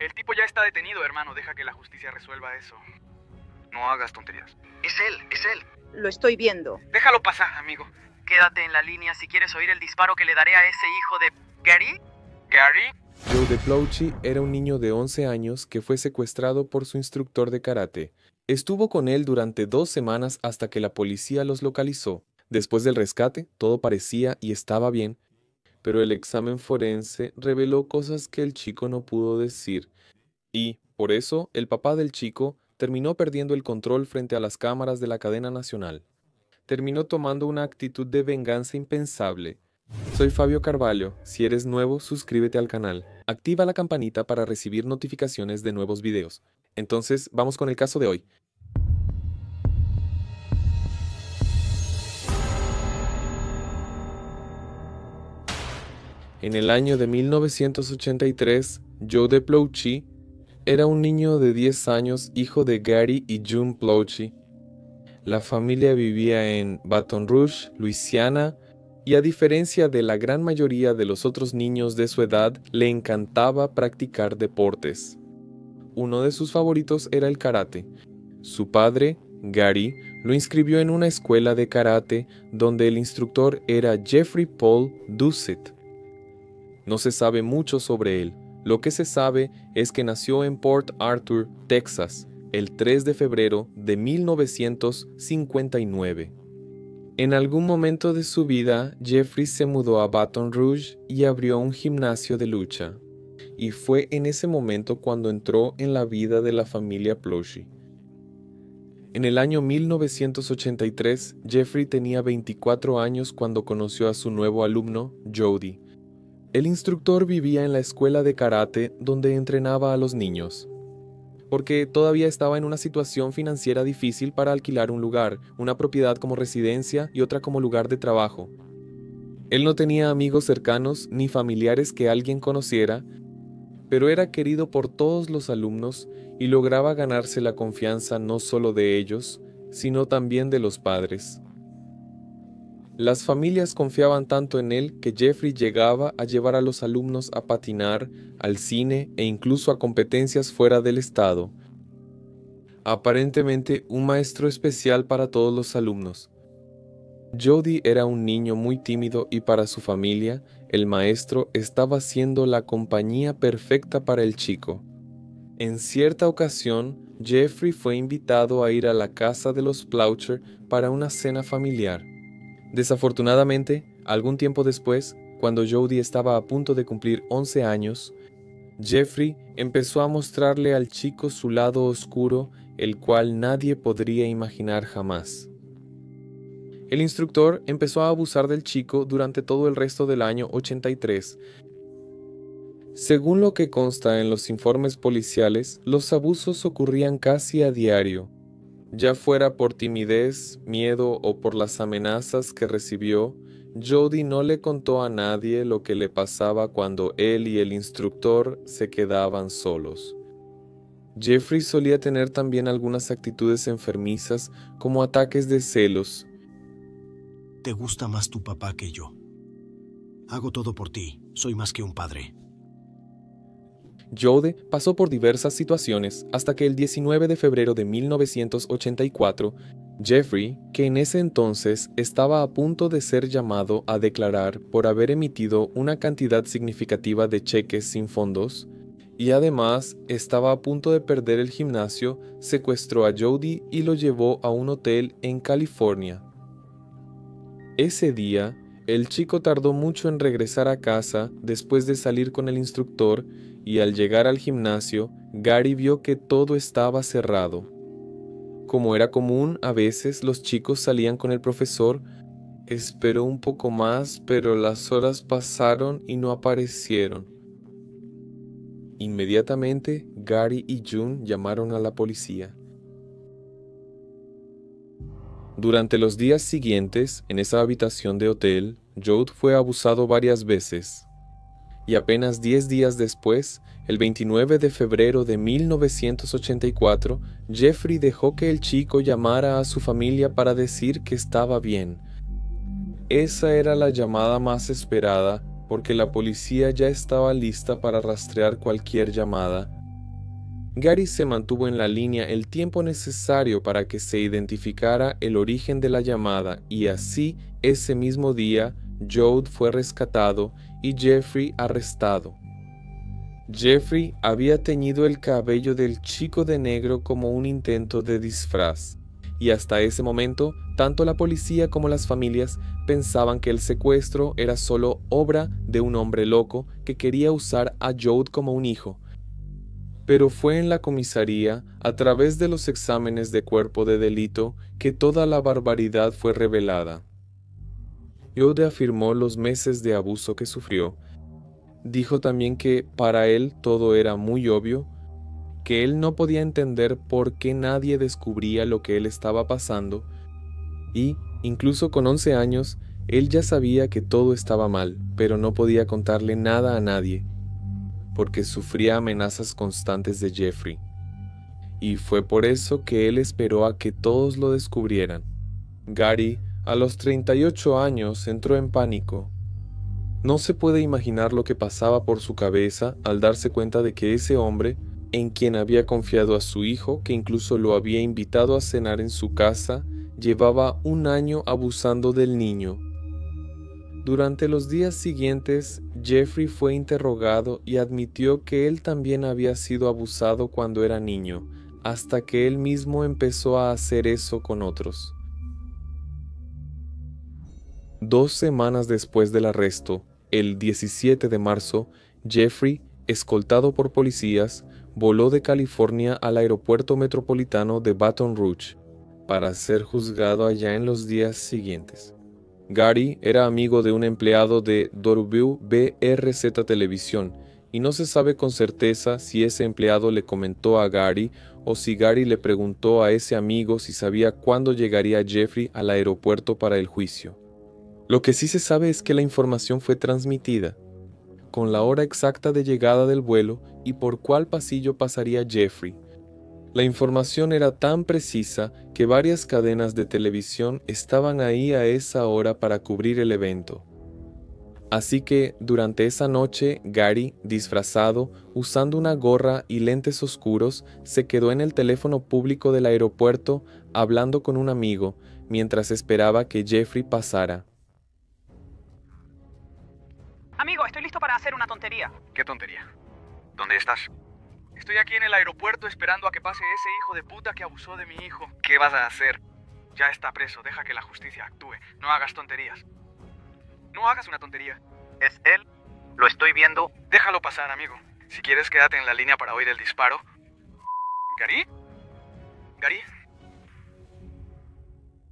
El tipo ya está detenido, hermano. Deja que la justicia resuelva eso. No hagas tonterías. Es él. Lo estoy viendo. Déjalo pasar, amigo. Quédate en la línea si quieres oír el disparo que le daré a ese hijo de... ¿Gary? ¿Gary? Joe DePlouchy era un niño de 11 años que fue secuestrado por su instructor de karate. Estuvo con él durante 2 semanas hasta que la policía los localizó. Después del rescate, todo parecía y estaba bien, pero el examen forense reveló cosas que el chico no pudo decir. Y, por eso, el papá del chico terminó perdiendo el control frente a las cámaras de la cadena nacional. Terminó tomando una actitud de venganza impensable. Soy Fabio Carvalho. Si eres nuevo, suscríbete al canal. Activa la campanita para recibir notificaciones de nuevos videos. Entonces, vamos con el caso de hoy. En el año de 1983, Joe DePlouchy era un niño de 10 años, hijo de Gary y June Plouchy. La familia vivía en Baton Rouge, Luisiana, y a diferencia de la gran mayoría de los otros niños de su edad, le encantaba practicar deportes. Uno de sus favoritos era el karate. Su padre, Gary, lo inscribió en una escuela de karate donde el instructor era Jeffrey Paul Doucet. No se sabe mucho sobre él. Lo que se sabe es que nació en Port Arthur, Texas, el 3 de febrero de 1959. En algún momento de su vida, Jeffrey se mudó a Baton Rouge y abrió un gimnasio de lucha. Y fue en ese momento cuando entró en la vida de la familia Plouchy. En el año 1983, Jeffrey tenía 24 años cuando conoció a su nuevo alumno, Jody. El instructor vivía en la escuela de karate donde entrenaba a los niños, porque todavía estaba en una situación financiera difícil para alquilar un lugar, una propiedad como residencia y otra como lugar de trabajo. Él no tenía amigos cercanos ni familiares que alguien conociera, pero era querido por todos los alumnos y lograba ganarse la confianza no solo de ellos, sino también de los padres. Las familias confiaban tanto en él que Jeffrey llegaba a llevar a los alumnos a patinar, al cine e incluso a competencias fuera del estado. Aparentemente un maestro especial para todos los alumnos. Jody era un niño muy tímido y para su familia, el maestro estaba siendo la compañía perfecta para el chico. En cierta ocasión, Jeffrey fue invitado a ir a la casa de los Ploucher para una cena familiar. Desafortunadamente, algún tiempo después, cuando Jody estaba a punto de cumplir 11 años, Jeffrey empezó a mostrarle al chico su lado oscuro, el cual nadie podría imaginar jamás. El instructor empezó a abusar del chico durante todo el resto del año 83. Según lo que consta en los informes policiales, los abusos ocurrían casi a diario. Ya fuera por timidez, miedo o por las amenazas que recibió, Jody no le contó a nadie lo que le pasaba cuando él y el instructor se quedaban solos. Jeffrey solía tener también algunas actitudes enfermizas como ataques de celos. Te gusta más tu papá que yo. Hago todo por ti, soy más que un padre. Jody pasó por diversas situaciones hasta que el 19 de febrero de 1984, Jeffrey, que en ese entonces estaba a punto de ser llamado a declarar por haber emitido una cantidad significativa de cheques sin fondos, y además estaba a punto de perder el gimnasio, secuestró a Jody y lo llevó a un hotel en California. Ese día, el chico tardó mucho en regresar a casa después de salir con el instructor y al llegar al gimnasio, Gary vio que todo estaba cerrado. Como era común, a veces los chicos salían con el profesor. Esperó un poco más, pero las horas pasaron y no aparecieron. Inmediatamente, Gary y June llamaron a la policía. Durante los días siguientes, en esa habitación de hotel, Jody fue abusado varias veces. Y apenas 10 días después, el 29 de febrero de 1984, Jeffrey dejó que el chico llamara a su familia para decir que estaba bien. Esa era la llamada más esperada, porque la policía ya estaba lista para rastrear cualquier llamada. Gary se mantuvo en la línea el tiempo necesario para que se identificara el origen de la llamada y así, ese mismo día, Jode fue rescatado y Jeffrey arrestado. Jeffrey había teñido el cabello del chico de negro como un intento de disfraz, y hasta ese momento, tanto la policía como las familias pensaban que el secuestro era solo obra de un hombre loco que quería usar a Jode como un hijo. Pero fue en la comisaría, a través de los exámenes de cuerpo de delito, que toda la barbaridad fue revelada. Jode afirmó los meses de abuso que sufrió. Dijo también que para él todo era muy obvio, que él no podía entender por qué nadie descubría lo que él estaba pasando y, incluso con 11 años, él ya sabía que todo estaba mal, pero no podía contarle nada a nadie, porque sufría amenazas constantes de Jeffrey. Y fue por eso que él esperó a que todos lo descubrieran. Gary, a los 38 años, entró en pánico. No se puede imaginar lo que pasaba por su cabeza al darse cuenta de que ese hombre, en quien había confiado a su hijo, que incluso lo había invitado a cenar en su casa, llevaba 1 año abusando del niño. Durante los días siguientes, Jeffrey fue interrogado y admitió que él también había sido abusado cuando era niño, hasta que él mismo empezó a hacer eso con otros. 2 semanas después del arresto, el 17 de marzo, Jeffrey, escoltado por policías, voló de California al aeropuerto metropolitano de Baton Rouge para ser juzgado allá en los días siguientes. Gary era amigo de un empleado de WBRZ Televisión y no se sabe con certeza si ese empleado le comentó a Gary o si Gary le preguntó a ese amigo si sabía cuándo llegaría Jeffrey al aeropuerto para el juicio. Lo que sí se sabe es que la información fue transmitida, con la hora exacta de llegada del vuelo y por cuál pasillo pasaría Jeffrey. La información era tan precisa que varias cadenas de televisión estaban ahí a esa hora para cubrir el evento. Así que, durante esa noche, Gary, disfrazado, usando una gorra y lentes oscuros, se quedó en el teléfono público del aeropuerto hablando con un amigo, mientras esperaba que Jeffrey pasara. Amigo, estoy listo para hacer una tontería. ¿Qué tontería? ¿Dónde estás? Estoy aquí en el aeropuerto esperando a que pase ese hijo de puta que abusó de mi hijo. ¿Qué vas a hacer? Ya está preso, deja que la justicia actúe. No hagas tonterías. No hagas una tontería. ¿Es él? Lo estoy viendo. Déjalo pasar, amigo. Si quieres, quédate en la línea para oír el disparo. ¿Gary? ¿Gary?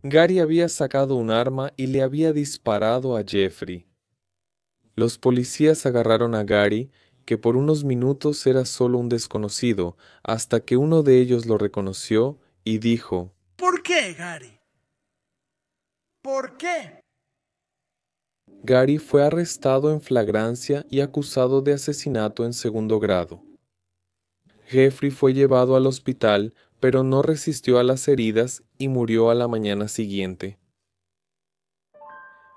Gary había sacado un arma y le había disparado a Jeffrey. Los policías agarraron a Gary, que por unos minutos era solo un desconocido, hasta que uno de ellos lo reconoció y dijo: ¿Por qué, Gary? ¿Por qué? Gary fue arrestado en flagrancia y acusado de asesinato en segundo grado. Jeffrey fue llevado al hospital, pero no resistió a las heridas y murió a la mañana siguiente.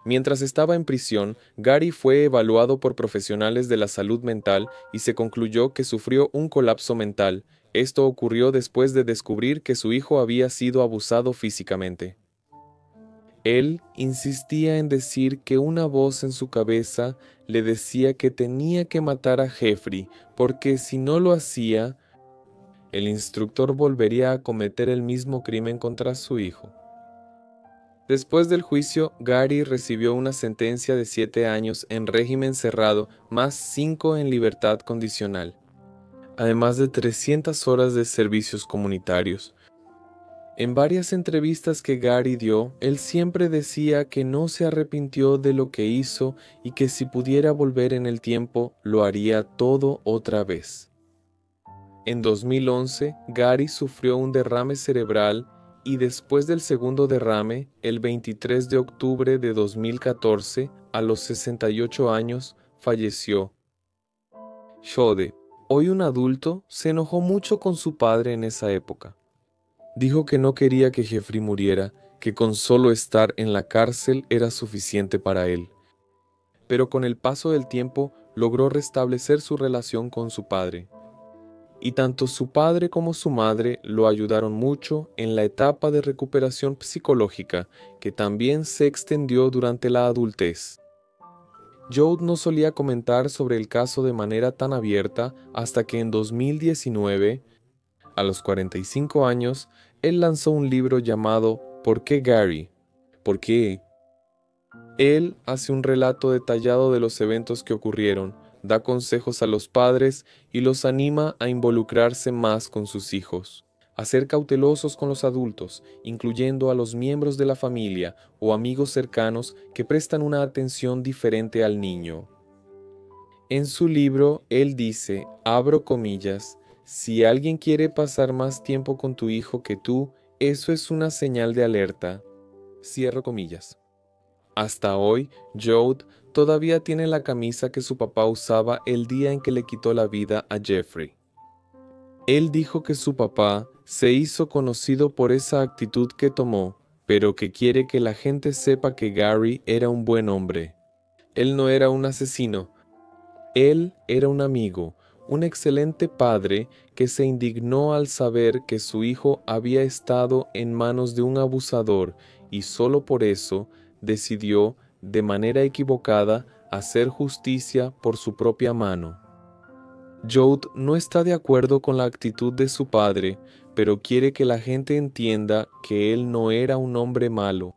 Mientras estaba en prisión, Gary fue evaluado por profesionales de la salud mental y se concluyó que sufrió un colapso mental. Esto ocurrió después de descubrir que su hijo había sido abusado físicamente. Él insistía en decir que una voz en su cabeza le decía que tenía que matar a Jeffrey, porque si no lo hacía, el instructor volvería a cometer el mismo crimen contra su hijo. Después del juicio, Gary recibió una sentencia de 7 años en régimen cerrado más 5 en libertad condicional, además de 300 horas de servicios comunitarios. En varias entrevistas que Gary dio, él siempre decía que no se arrepintió de lo que hizo y que si pudiera volver en el tiempo, lo haría todo otra vez. En 2011, Gary sufrió un derrame cerebral y después del segundo derrame, el 23 de octubre de 2014, a los 68 años, falleció. Jode, hoy un adulto, se enojó mucho con su padre en esa época. Dijo que no quería que Jeffrey muriera, que con solo estar en la cárcel era suficiente para él. Pero con el paso del tiempo logró restablecer su relación con su padre. y tanto su padre como su madre lo ayudaron mucho en la etapa de recuperación psicológica que también se extendió durante la adultez. Joe no solía comentar sobre el caso de manera tan abierta hasta que en 2019, a los 45 años, él lanzó un libro llamado ¿Por qué Gary? ¿Por qué? Él hace un relato detallado de los eventos que ocurrieron, da consejos a los padres y los anima a involucrarse más con sus hijos, a ser cautelosos con los adultos, incluyendo a los miembros de la familia o amigos cercanos que prestan una atención diferente al niño. En su libro, él dice, abro comillas, si alguien quiere pasar más tiempo con tu hijo que tú, eso es una señal de alerta. Cierro comillas. Hasta hoy, Joe todavía tiene la camisa que su papá usaba el día en que le quitó la vida a Jeffrey. Él dijo que su papá se hizo conocido por esa actitud que tomó, pero que quiere que la gente sepa que Gary era un buen hombre. Él no era un asesino. Él era un amigo, un excelente padre que se indignó al saber que su hijo había estado en manos de un abusador y solo por eso decidió, de manera equivocada, hacer justicia por su propia mano. Joe no está de acuerdo con la actitud de su padre, pero quiere que la gente entienda que él no era un hombre malo,